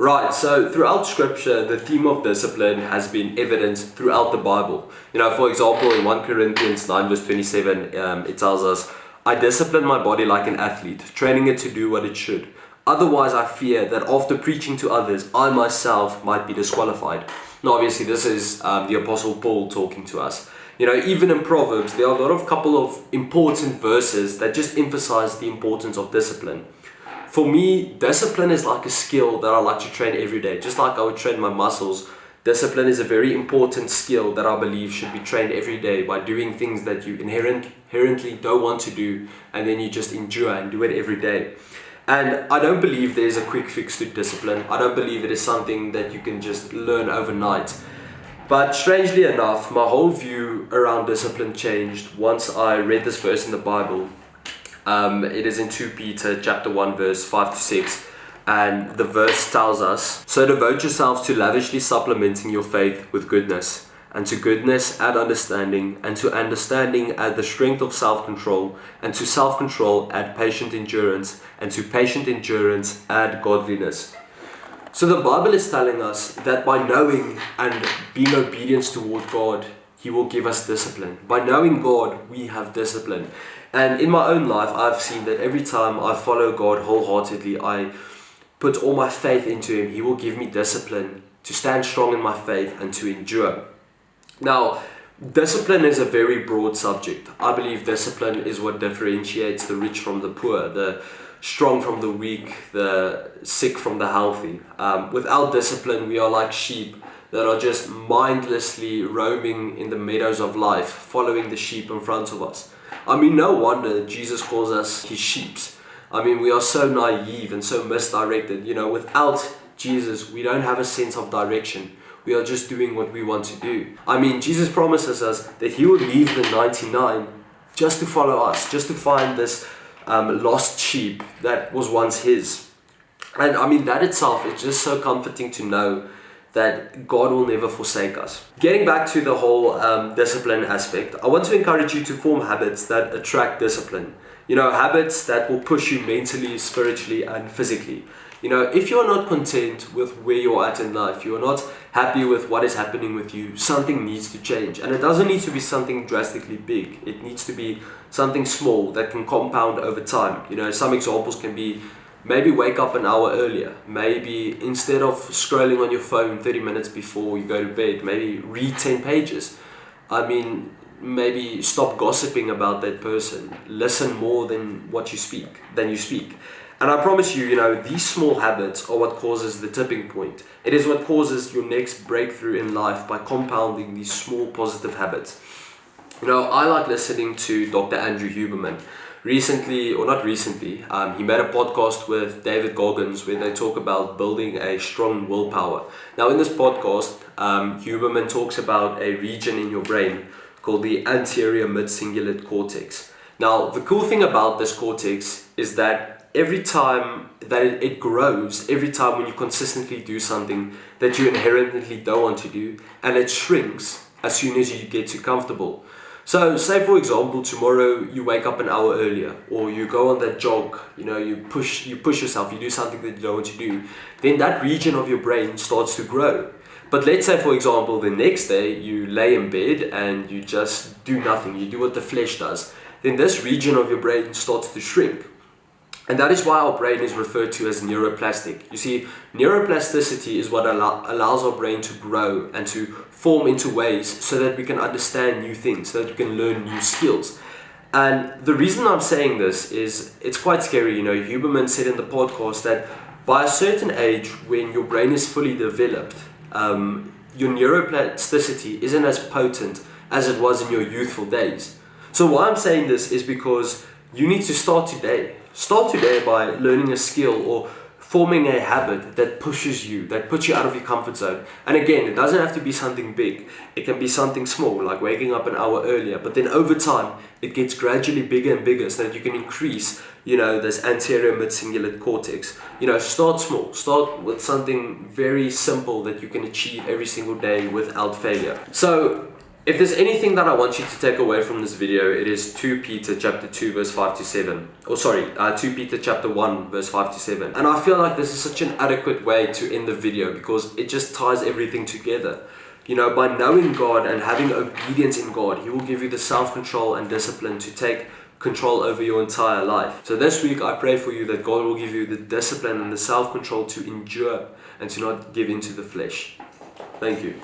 Right, so throughout scripture, the theme of discipline has been evident throughout the Bible. For example, in 1 Corinthians 9 verse 27, it tells us, I discipline my body like an athlete, training it to do what it should. Otherwise, I fear that after preaching to others, I myself might be disqualified. Now, obviously, this is the Apostle Paul talking to us. Even in Proverbs, there are a couple of important verses that just emphasize the importance of discipline. For me, discipline is like a skill that I like to train every day. Just like I would train my muscles, discipline is a very important skill that I believe should be trained every day by doing things that you inherently don't want to do, and then you just endure and do it every day. And I don't believe there's a quick fix to discipline. I don't believe it is something that you can just learn overnight. But strangely enough, my whole view around discipline changed once I read this verse in the Bible. It is in 2 Peter chapter 1 verse 5 to 6, and the verse tells us, so devote yourselves to lavishly supplementing your faith with goodness, and to goodness add understanding, and to understanding add the strength of self-control, and to self-control add patient endurance, and to patient endurance add godliness. So the Bible is telling us that by knowing and being obedient toward God, He will give us discipline. By knowing God, we have discipline. And in my own life, I've seen that every time I follow God wholeheartedly, I put all my faith into Him, He will give me discipline to stand strong in my faith and to endure. Now, discipline is a very broad subject. I believe discipline is what differentiates the rich from the poor, the strong from the weak, the sick from the healthy. Without discipline, we are like sheep that are just mindlessly roaming in the meadows of life, following the sheep in front of us. No wonder Jesus calls us His sheep. We are so naive and so misdirected. Without Jesus, we don't have a sense of direction. We are just doing what we want to do. Jesus promises us that He will leave the 99 just to follow us, just to find this lost sheep that was once His. And that itself is just so comforting to know that God will never forsake us. Getting back to the whole discipline aspect, I want to encourage you to form habits that attract discipline. Habits that will push you mentally, spiritually, and physically. If you're not content with where you're at in life, you're not happy with what is happening with you, something needs to change. And it doesn't need to be something drastically big. It needs to be something small that can compound over time. Some examples can be maybe wake up an hour earlier. Maybe instead of scrolling on your phone 30 minutes before you go to bed, maybe read 10 pages. Maybe stop gossiping about that person. Listen more than you speak. And I promise you, these small habits are what causes the tipping point. It is what causes your next breakthrough in life by compounding these small positive habits. I like listening to Dr. Andrew Huberman. He made a podcast with David Goggins where they talk about building a strong willpower. Now in this podcast, Huberman talks about a region in your brain called the anterior mid-cingulate cortex. Now the cool thing about this cortex is that every time that it grows, every time when you consistently do something that you inherently don't want to do, and it shrinks as soon as you get too comfortable. So say for example, tomorrow you wake up an hour earlier, or you go on that jog, you push yourself, you do something that you don't want to do, then that region of your brain starts to grow. But let's say for example, the next day you lay in bed and you just do nothing, you do what the flesh does, then this region of your brain starts to shrink. And that is why our brain is referred to as neuroplastic. You see, neuroplasticity is what allows our brain to grow and to form into ways so that we can understand new things, so that we can learn new skills. And the reason I'm saying this is it's quite scary. Huberman said in the podcast that by a certain age, when your brain is fully developed, your neuroplasticity isn't as potent as it was in your youthful days. So why I'm saying this is because you need to start today. Start today by learning a skill or forming a habit that pushes you, that puts you out of your comfort zone. And again, it doesn't have to be something big. It can be something small, like waking up an hour earlier. But then over time, it gets gradually bigger and bigger so that you can increase, this anterior mid-cingulate cortex. Start small. Start with something very simple that you can achieve every single day without failure. So If there's anything that I want you to take away from this video, it is 2 Peter chapter 2 verse 5 to 7. 2 Peter chapter 1 verse 5 to 7. And I feel like this is such an adequate way to end the video because it just ties everything together. You know, by knowing God and having obedience in God, He will give you the self-control and discipline to take control over your entire life. So this week I pray for you that God will give you the discipline and the self-control to endure and to not give in to the flesh. Thank you.